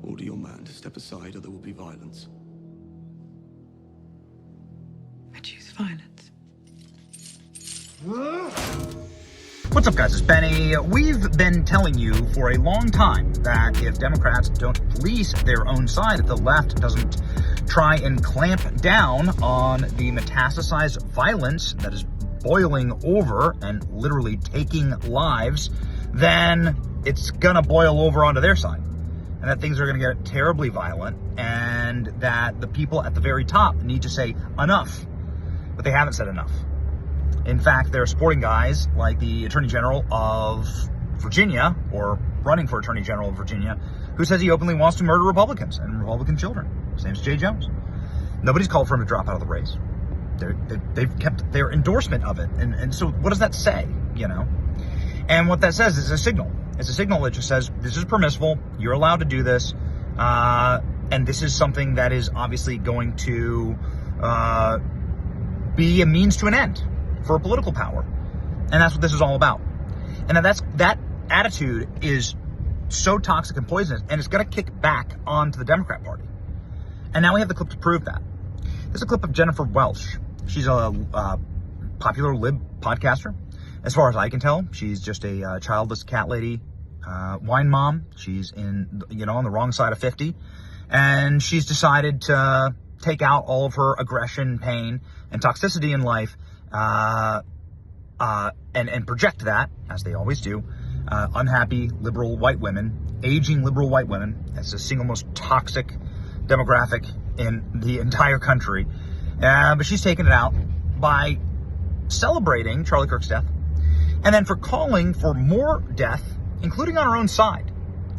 Order your man to step aside or there will be violence. I choose violence. What's up, guys? It's Benny. We've been telling you for a long time that if Democrats don't police their own side, if the left doesn't try and clamp down on the metastasized violence that is boiling over and literally taking lives, then it's gonna boil over onto their side. And that things are gonna get terribly violent, and that the people at the very top need to say enough. But they haven't said enough. In fact, they're supporting guys like the Attorney General of Virginia, or running for Attorney General of Virginia, who says he openly wants to murder Republicans and Republican children. His name's Jay Jones. Nobody's called for him to drop out of the race. They've kept their endorsement of it. And so what does that say, you know? And what that says is a signal. It's a signal that just says, this is permissible, you're allowed to do this, and this is something that is obviously going to be a means to an end for political power. And that's what this is all about. And that attitude is so toxic and poisonous, and it's going to kick back onto the Democrat Party. And now we have the clip to prove that. There's a clip of Jennifer Welch. She's a popular lib podcaster. As far as I can tell, she's just a childless cat lady, wine mom. She's on the wrong side of 50. And she's decided to take out all of her aggression, pain, and toxicity in life, and project that, as they always do, unhappy liberal white women, aging liberal white women, as the single most toxic demographic in the entire country. But she's taken it out by celebrating Charlie Kirk's death, and then for calling for more death, including on her own side.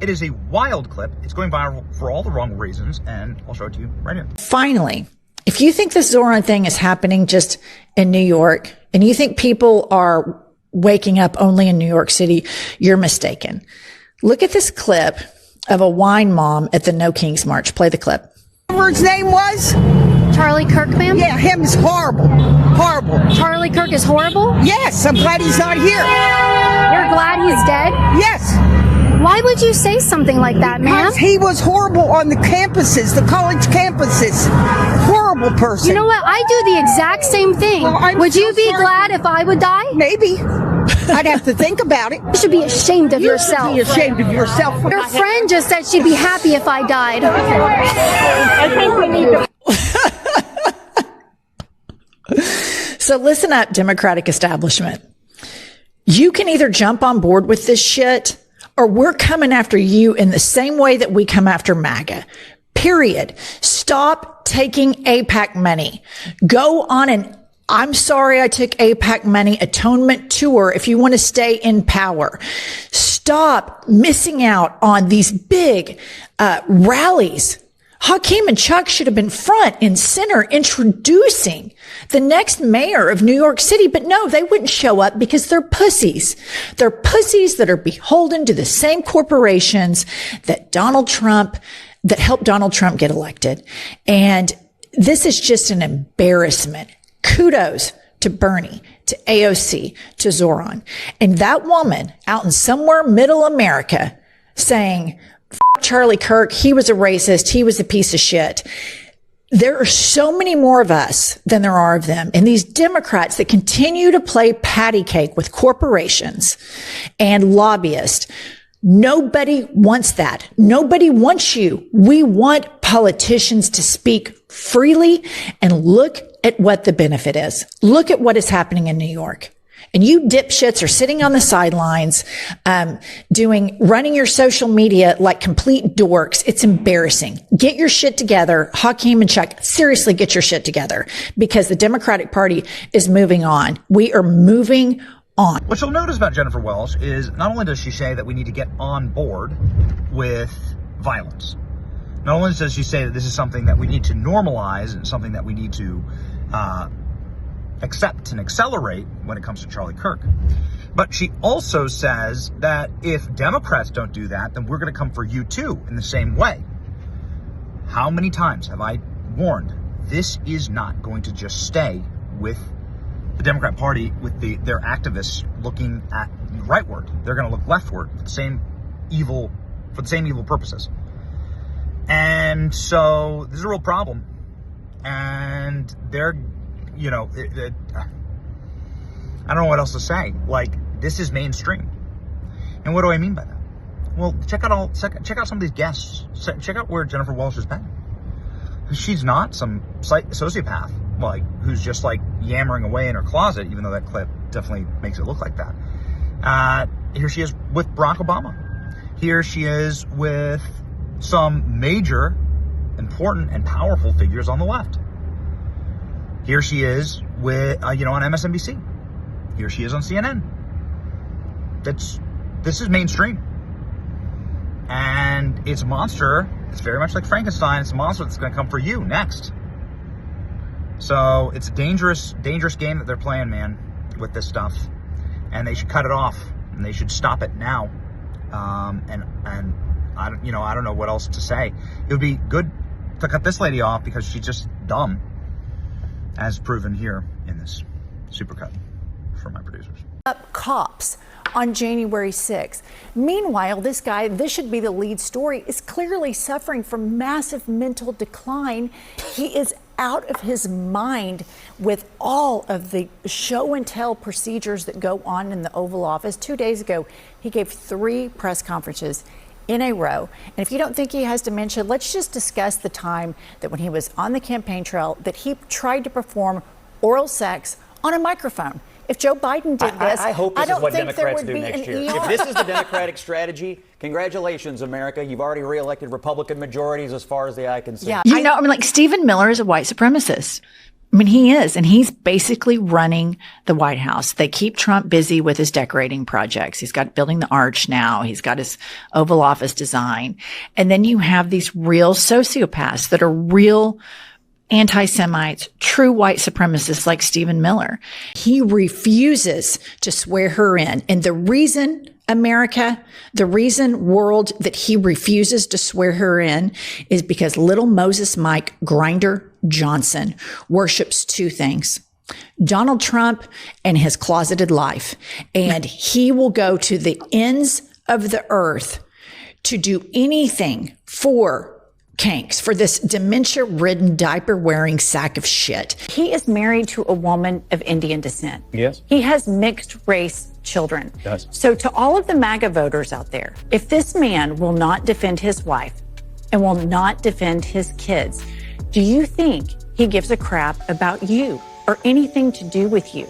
It is a wild clip. It's going viral for all the wrong reasons, and I'll show it to you right here. Finally, if you think this Zoran thing is happening just in New York, and you think people are waking up only in New York City, you're mistaken. Look at this clip of a wine mom at the No Kings March. Play the clip. Whatever his name was? Charlie Kirk, ma'am? Yeah, him is horrible. Horrible. Charlie Kirk is horrible? Yes, I'm glad he's not here. You're glad he's dead? Yes. Why would you say something like that, ma'am? Because he was horrible on the campuses, the college campuses. Horrible person. You know what? I do the exact same thing. Well, would you be glad if I would die? Maybe. I'd have to think about it. You should be ashamed of yourself. You should be ashamed of yourself. Your friend just said she'd be happy if I died. I think we need to... So listen up, Democratic establishment. You can either jump on board with this shit, or we're coming after you in the same way that we come after MAGA. Period. Stop taking AIPAC money. Go on an I'm sorry I took AIPAC money atonement tour if you want to stay in power. Stop missing out on these big rallies. Hakeem and Chuck should have been front and center introducing the next mayor of New York City, but no, they wouldn't show up because they're pussies. They're pussies that are beholden to the same corporations that that helped Donald Trump get elected. And this is just an embarrassment. Kudos to Bernie, to AOC, to Zoran. And that woman out in somewhere middle America saying, Charlie Kirk, he was a racist, he was a piece of shit. There are so many more of us than there are of them. And these Democrats that continue to play patty cake with corporations and lobbyists, nobody wants that. Nobody wants you. We want politicians to speak freely and look at what the benefit is. Look at what is happening in New York. And you dipshits are sitting on the sidelines, running your social media like complete dorks. It's embarrassing. Get your shit together. Hakeem and Chuck, seriously, get your shit together, because the Democratic Party is moving on. We are moving on. What you'll notice about Jennifer Welch is not only does she say that we need to get on board with violence, not only does she say that this is something that we need to normalize and something that we need to accept and accelerate when it comes to Charlie Kirk, but she also says that if Democrats don't do that, then we're going to come for you too in the same way. How many times have I warned this is not going to just stay with the Democrat Party, with their activists looking at rightward? They're going to look leftward for the same evil purposes. And so this is a real problem. And they're, you know, I don't know what else to say. Like, this is mainstream. And what do I mean by that? Well, check out some of these guests. Check out where Jennifer Welch has been. She's not some sociopath, like, who's just like yammering away in her closet, even though that clip definitely makes it look like that. Here she is with Barack Obama. Here she is with some major, important, and powerful figures on the left. Here she is with, on MSNBC. Here she is on CNN. This is mainstream. And it's a monster. It's very much like Frankenstein. It's a monster that's going to come for you next. So it's a dangerous, dangerous game that they're playing, man, with this stuff. And they should cut it off. And they should stop it now. And I don't know what else to say. It would be good to cut this lady off because she's just dumb, as proven here in this supercut from my producers. Up cops on January 6th. Meanwhile, this guy, this should be the lead story, is clearly suffering from massive mental decline. He is out of his mind with all of the show and tell procedures that go on in the Oval Office. 2 days ago, he gave 3 press conferences in a row. And if you don't think he has dementia, let's just discuss the time that when he was on the campaign trail that he tried to perform oral sex on a microphone. If Joe Biden did this, I hope this is what Democrats do next year. ER. If this is the Democratic strategy, congratulations, America. You've already reelected Republican majorities as far as the eye can see. Yeah, like Stephen Miller is a white supremacist. I mean, he is, and he's basically running the White House. They keep Trump busy with his decorating projects. He's got building the arch now. He's got his Oval Office design. And then you have these real sociopaths that are real anti-Semites, true white supremacists like Stephen Miller. He refuses to swear her in. And the reason, America, the reason, world, that he refuses to swear her in is because little Moses Mike Grinder Johnson worships 2 things: Donald Trump and his closeted life. And he will go to the ends of the earth to do anything for Kanks, for this dementia-ridden, diaper-wearing sack of shit. He is married to a woman of Indian descent. Yes. He has mixed-race children. Yes. So to all of the MAGA voters out there, if this man will not defend his wife and will not defend his kids, do you think he gives a crap about you or anything to do with you?